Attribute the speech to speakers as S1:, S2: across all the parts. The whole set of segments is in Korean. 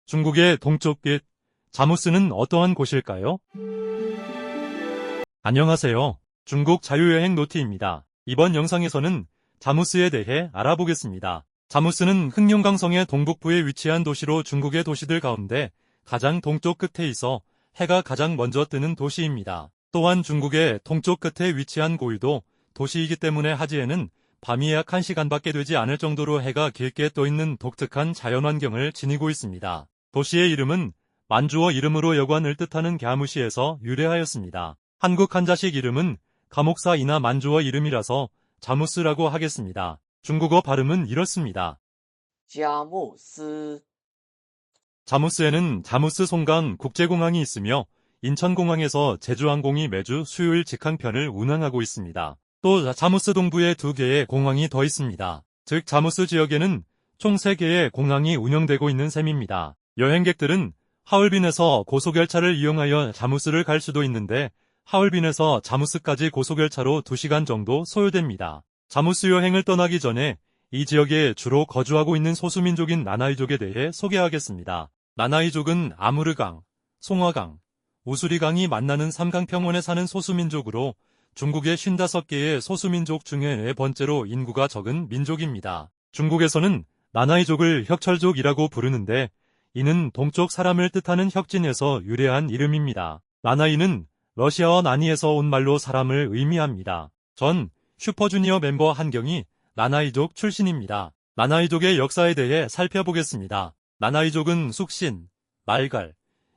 S1: 중국의 동쪽 끝, 자무스는 어떠한 곳일까요? 안녕하세요. 중국 자유여행 노티입니다. 이번 영상에서는 자무스에 대해 알아보겠습니다. 자무스는 흑룡강성의 동북부에 위치한 도시로 중국의 도시들 가운데 가장 동쪽 끝에 있어 해가 가장 먼저 뜨는 도시입니다. 또한 중국의 동쪽 끝에 위치한 고유도 도시이기 때문에 하지에는 밤이 약 1시간밖에 되지 않을 정도로 해가 길게 떠있는 독특한 자연환경을 지니고 있습니다. 도시의 이름은 만주어 이름으로 여관을 뜻하는 갸무시에서 유래하였습니다. 한국 한자식 이름은 가목사이나 만주어 이름이라서 자무스라고 하겠습니다. 중국어 발음은 이렇습니다.
S2: 佳木斯
S1: 자무스에는 자무스 송강 국제공항이 있으며 인천공항에서 제주항공이 매주 수요일 직항편을 운항하고 있습니다. 또 자무스 동부에 2개의 공항이 더 있습니다. 즉 자무스 지역에는 총 3개의 공항이 운영되고 있는 셈입니다. 여행객들은 하얼빈에서 고속열차를 이용하여 자무스를 갈 수도 있는데 하얼빈에서 자무스까지 고속열차로 2시간 정도 소요됩니다. 자무스 여행을 떠나기 전에 이 지역에 주로 거주하고 있는 소수민족인 나나이족에 대해 소개하겠습니다. 나나이족은 아무르강, 송화강, 우수리강이 만나는 삼강평원에 사는 소수민족으로 중국의 55개의 소수민족 중에 4번째로 인구가 적은 민족입니다. 중국에서는 나나이족을 혁철족이라고 부르는데 이는 동쪽 사람을 뜻하는 혁진에서 유래한 이름입니다. 나나이는 러시아어 나니에서 온 말로 사람을 의미합니다. 전 슈퍼주니어 멤버 한경이 나나이족 출신입니다. 나나이족의 역사에 대해 살펴보겠습니다. 나나이족은 숙신, 말갈,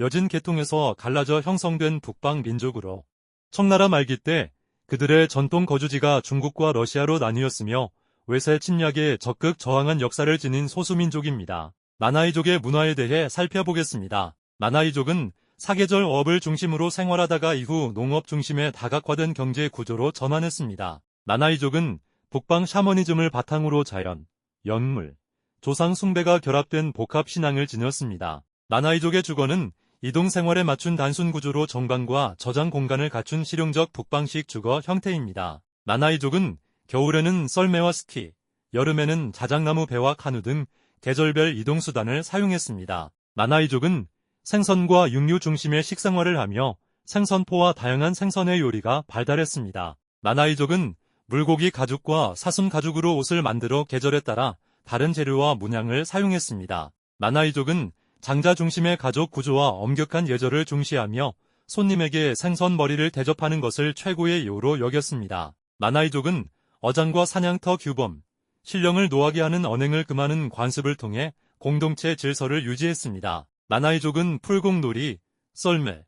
S1: 여진 계통에서 갈라져 형성된 북방 민족으로 청나라 말기 때 그들의 전통 거주지가 중국과 러시아로 나뉘었으며 외세 침략에 적극 저항한 역사를 지닌 소수민족입니다. 나나이족의 문화에 대해 살펴보겠습니다. 나나이족은 사계절 어업을 중심으로 생활하다가 이후 농업 중심의 다각화된 경제 구조로 전환했습니다. 나나이족은 북방 샤머니즘을 바탕으로 자연, 연물, 조상 숭배가 결합된 복합 신앙을 지녔습니다. 나나이족의 주거는 이동 생활에 맞춘 단순 구조로 정방과 저장 공간을 갖춘 실용적 북방식 주거 형태입니다. 나나이족은 겨울에는 썰매와 스키, 여름에는 자작나무 배와 카누 등 계절별 이동수단을 사용했습니다. 나나이족은 생선과 육류 중심의 식생활을 하며 생선포와 다양한 생선의 요리가 발달했습니다. 나나이족은 물고기 가죽과 사슴 가죽으로 옷을 만들어 계절에 따라 다른 재료와 문양을 사용했습니다. 나나이족은 장자 중심의 가족 구조와 엄격한 예절을 중시하며 손님에게 생선 머리를 대접하는 것을 최고의 예우로 여겼습니다. 나나이족은 어장과 사냥터 규범, 신령을 노하게 하는 언행을 금하는 관습을 통해 공동체 질서를 유지했습니다. 나나이족은 풀공놀이, 썰매,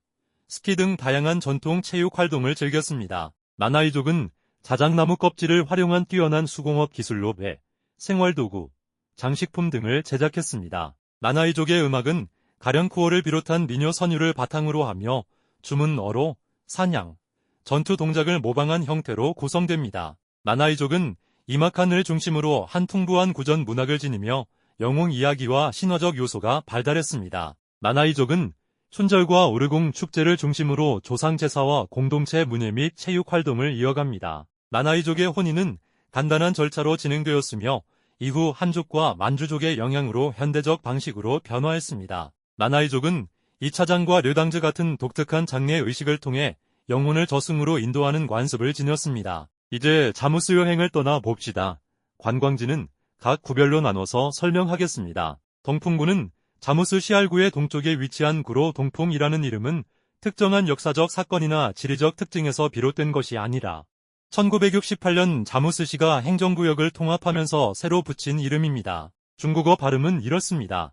S1: 스키 등 다양한 전통 체육 활동을 즐겼습니다. 나나이족은 자작나무 껍질을 활용한 뛰어난 수공업 기술로 배, 생활도구, 장식품 등을 제작했습니다. 나나이족의 음악은 가련쿠어를 비롯한 민요 선율을 바탕으로 하며 주문어로, 사냥, 전투 동작을 모방한 형태로 구성됩니다. 나나이족은 이마칸을 중심으로 한퉁부한 구전 문학을 지니며 영웅 이야기와 신화적 요소가 발달했습니다. 나나이족은 춘절과 오르궁 축제를 중심으로 조상 제사와 공동체 문예 및 체육 활동을 이어갑니다. 나나이족의 혼인은 간단한 절차로 진행되었으며 이후 한족과 만주족의 영향으로 현대적 방식으로 변화했습니다. 나나이족은 이차장과 류당즈 같은 독특한 장례 의식을 통해 영혼을 저승으로 인도하는 관습을 지녔습니다. 이제 자무스 여행을 떠나 봅시다. 관광지는 각 구별로 나눠서 설명하겠습니다. 동풍구는 자무스 시알구의 동쪽에 위치한 구로 동풍이라는 이름은 특정한 역사적 사건이나 지리적 특징에서 비롯된 것이 아니라 1968년 자무스시가 행정구역을 통합하면서 새로 붙인 이름입니다. 중국어 발음은 이렇습니다.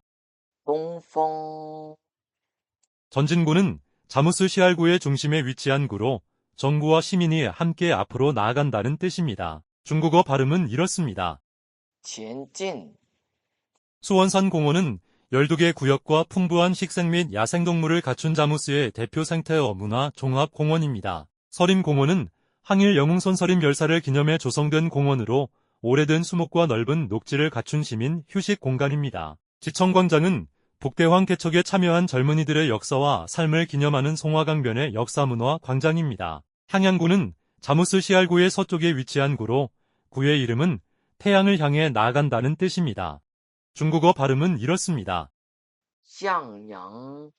S2: 东风
S1: 전진구는 자무스 시알구의 중심에 위치한 구로 정부와 시민이 함께 앞으로 나아간다는 뜻입니다. 중국어 발음은 이렇습니다.
S2: 前进
S1: 수원산 공원은 12개 구역과 풍부한 식생 및 야생동물을 갖춘 자무스의 대표 생태어 문화 종합공원입니다. 서림공원은 항일 영웅선 서림 열사를 기념해 조성된 공원으로 오래된 수목과 넓은 녹지를 갖춘 시민 휴식 공간입니다. 지청광장은 북대황 개척에 참여한 젊은이들의 역사와 삶을 기념하는 송화강변의 역사문화 광장입니다. 향양구는 자무스 시알구의 서쪽에 위치한 구로 구의 이름은 태양을 향해 나아간다는 뜻입니다. 중국어 발음은 이렇습니다.
S2: 向阳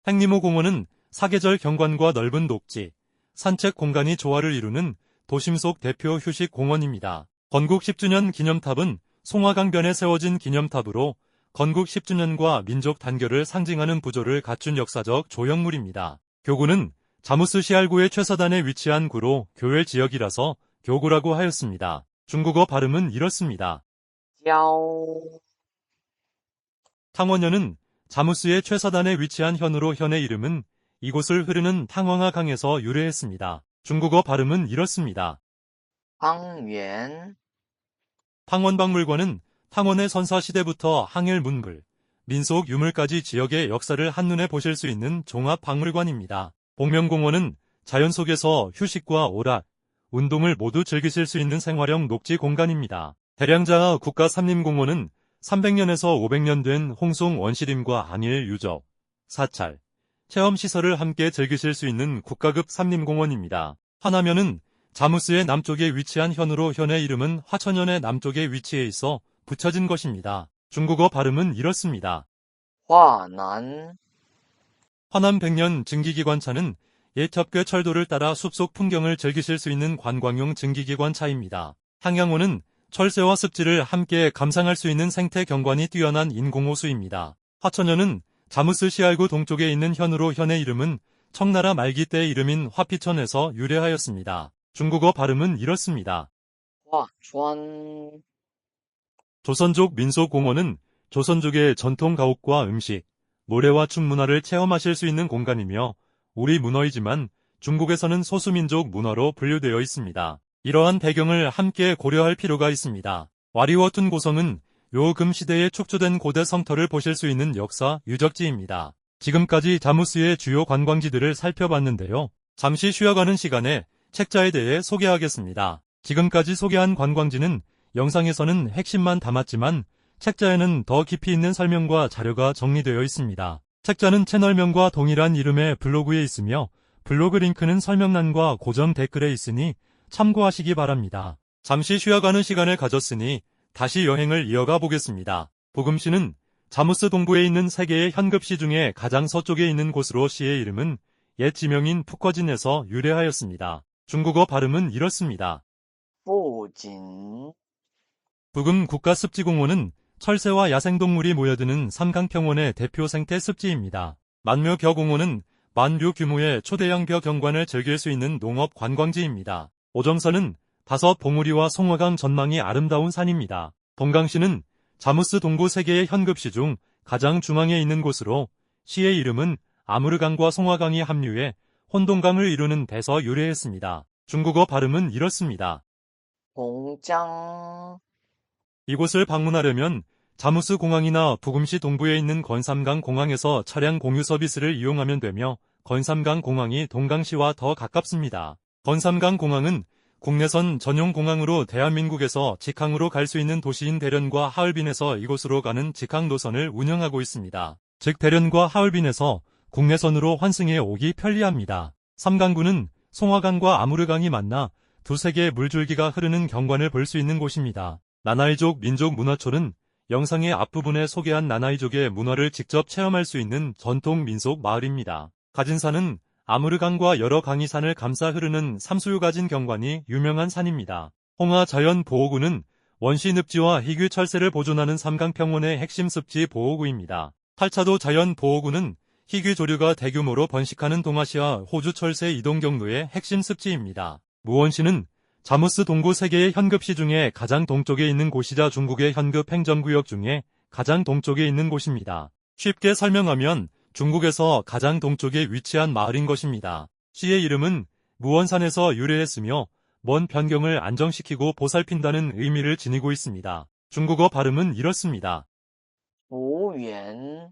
S1: 행리모 공원은 사계절 경관과 넓은 녹지, 산책 공간이 조화를 이루는 도심 속 대표 휴식 공원입니다. 건국 10주년 기념탑은 송화강변에 세워진 기념탑으로 건국 10주년과 민족 단결을 상징하는 부조를 갖춘 역사적 조형물입니다. 교구는 자무스 시알구의 최서단에 위치한 구로 교외 지역이라서 교구라고 하였습니다. 중국어 발음은 이렇습니다.
S2: 郊
S1: 탕원현은 자무스의 최서단에 위치한 현으로 현의 이름은 이곳을 흐르는 탕황하 강에서 유래했습니다. 중국어 발음은 이렇습니다.
S2: 汤圆
S1: 탕원박물관은 탕원의 선사시대부터 항일 문물, 민속 유물까지 지역의 역사를 한눈에 보실 수 있는 종합박물관입니다. 복면공원은 자연 속에서 휴식과 오락, 운동을 모두 즐기실 수 있는 생활형 녹지 공간입니다. 대량자하 국가삼림공원은 300년에서 500년 된 홍송 원시림과 안일 유적, 사찰, 체험시설을 함께 즐기실 수 있는 국가급 삼림공원입니다. 화남현은 자무스의 남쪽에 위치한 현으로 현의 이름은 화천현의 남쪽에 위치해 있어 붙여진 것입니다. 중국어 발음은 이렇습니다.
S2: 华南
S1: 화남 백년 증기기관차는 옛 협계 철도를 따라 숲속 풍경을 즐기실 수 있는 관광용 증기기관차입니다. 향양호는 철새와 습지를 함께 감상할 수 있는 생태 경관이 뛰어난 인공호수입니다. 화천현은 자무스 시알구 동쪽에 있는 현으로 현의 이름은 청나라 말기 때의 이름인 화피천에서 유래하였습니다. 중국어 발음은 이렇습니다.
S2: 华川
S1: 조선족 민속공원은 조선족의 전통 가옥과 음식, 노래와 춤 문화를 체험하실 수 있는 공간이며 우리 문어이지만 중국에서는 소수민족 문화로 분류되어 있습니다. 이러한 배경을 함께 고려할 필요가 있습니다. 와리워툰 고성은 요금 시대에 축조된 고대 성터를 보실 수 있는 역사 유적지입니다. 지금까지 자무스의 주요 관광지들을 살펴봤는데요. 잠시 쉬어가는 시간에 책자에 대해 소개하겠습니다. 지금까지 소개한 관광지는 영상에서는 핵심만 담았지만 책자에는 더 깊이 있는 설명과 자료가 정리되어 있습니다. 책자는 채널명과 동일한 이름의 블로그에 있으며 블로그 링크는 설명란과 고정 댓글에 있으니 참고하시기 바랍니다. 잠시 쉬어가는 시간을 가졌으니 다시 여행을 이어가 보겠습니다. 부금시는 자무스 동부에 있는 세 개의 현급시 중에 가장 서쪽에 있는 곳으로 시의 이름은 옛 지명인 푸커진에서 유래하였습니다. 중국어 발음은 이렇습니다.
S2: 富锦
S1: 부금 국가습지공원은 철새와 야생동물이 모여드는 삼강평원의 대표 생태 습지입니다. 만묘벼공원은 만묘 규모의 초대형 벼 경관을 즐길 수 있는 농업 관광지입니다. 오정선은 다섯 봉우리와 송화강 전망이 아름다운 산입니다. 동강시는 자무스 동부 세 개의 현급시 중 가장 중앙에 있는 곳으로 시의 이름은 아무르강과 송화강이 합류해 혼동강을 이루는 데서 유래했습니다. 중국어 발음은 이렇습니다.
S2: 洪江
S1: 이곳을 방문하려면 자무스 공항이나 부금시 동부에 있는 건삼강 공항에서 차량 공유 서비스를 이용하면 되며 건삼강 공항이 동강시와 더 가깝습니다. 건삼강 공항은 국내선 전용 공항으로 대한민국에서 직항으로 갈 수 있는 도시인 대련과 하얼빈에서 이곳으로 가는 직항 노선을 운영하고 있습니다. 즉 대련과 하얼빈에서 국내선으로 환승해 오기 편리합니다. 삼강구는 송화강과 아무르강이 만나 두세 개의 물줄기가 흐르는 경관을 볼 수 있는 곳입니다. 나나이족 민족문화촌은 영상의 앞부분에 소개한 나나이족의 문화를 직접 체험할 수 있는 전통 민속 마을입니다. 가진산은 아무르강과 여러 강이산을 감싸 흐르는 삼수유 가진 경관이 유명한 산입니다. 홍하자연보호구는 원시늪지와 희귀 철새를 보존하는 삼강평원의 핵심 습지 보호구입니다. 팔차도 자연보호구는 희귀 조류가 대규모로 번식하는 동아시아 호주 철새 이동 경로의 핵심 습지입니다. 무원시는 자무스 동부 세 개의 현급시 중에 가장 동쪽에 있는 곳이자 중국의 현급 행정구역 중에 가장 동쪽에 있는 곳입니다. 쉽게 설명하면 중국에서 가장 동쪽에 위치한 마을인 것입니다. 시의 이름은 무원산에서 유래했으며 먼 변경을 안정시키고 보살핀다는 의미를 지니고 있습니다. 중국어 발음은 이렇습니다.
S2: 福源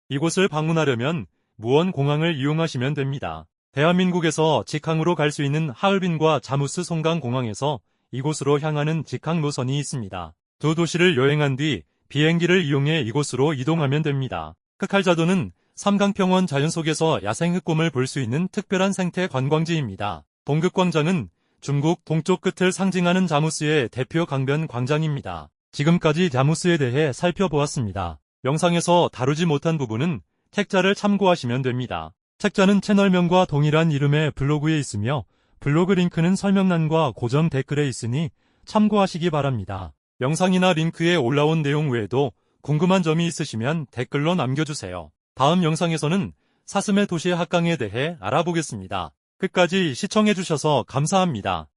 S1: 이곳을 방문하려면 무원공항을 이용하시면 됩니다. 대한민국에서 직항으로 갈 수 있는 하얼빈과 자무스 송강공항에서 이곳으로 향하는 직항 노선이 있습니다. 두 도시를 여행한 뒤 비행기를 이용해 이곳으로 이동하면 됩니다. 흑할자도는 삼강평원 자연 속에서 야생 흑곰을 볼 수 있는 특별한 생태 관광지입니다. 동극광장은 중국 동쪽 끝을 상징하는 자무스의 대표 강변 광장입니다. 지금까지 자무스에 대해 살펴보았습니다. 영상에서 다루지 못한 부분은 책자를 참고하시면 됩니다. 책자는 채널명과 동일한 이름의 블로그에 있으며 블로그 링크는 설명란과 고정 댓글에 있으니 참고하시기 바랍니다. 영상이나 링크에 올라온 내용 외에도 궁금한 점이 있으시면 댓글로 남겨주세요. 다음 영상에서는 사슴의 도시 학강에 대해 알아보겠습니다. 끝까지 시청해주셔서 감사합니다.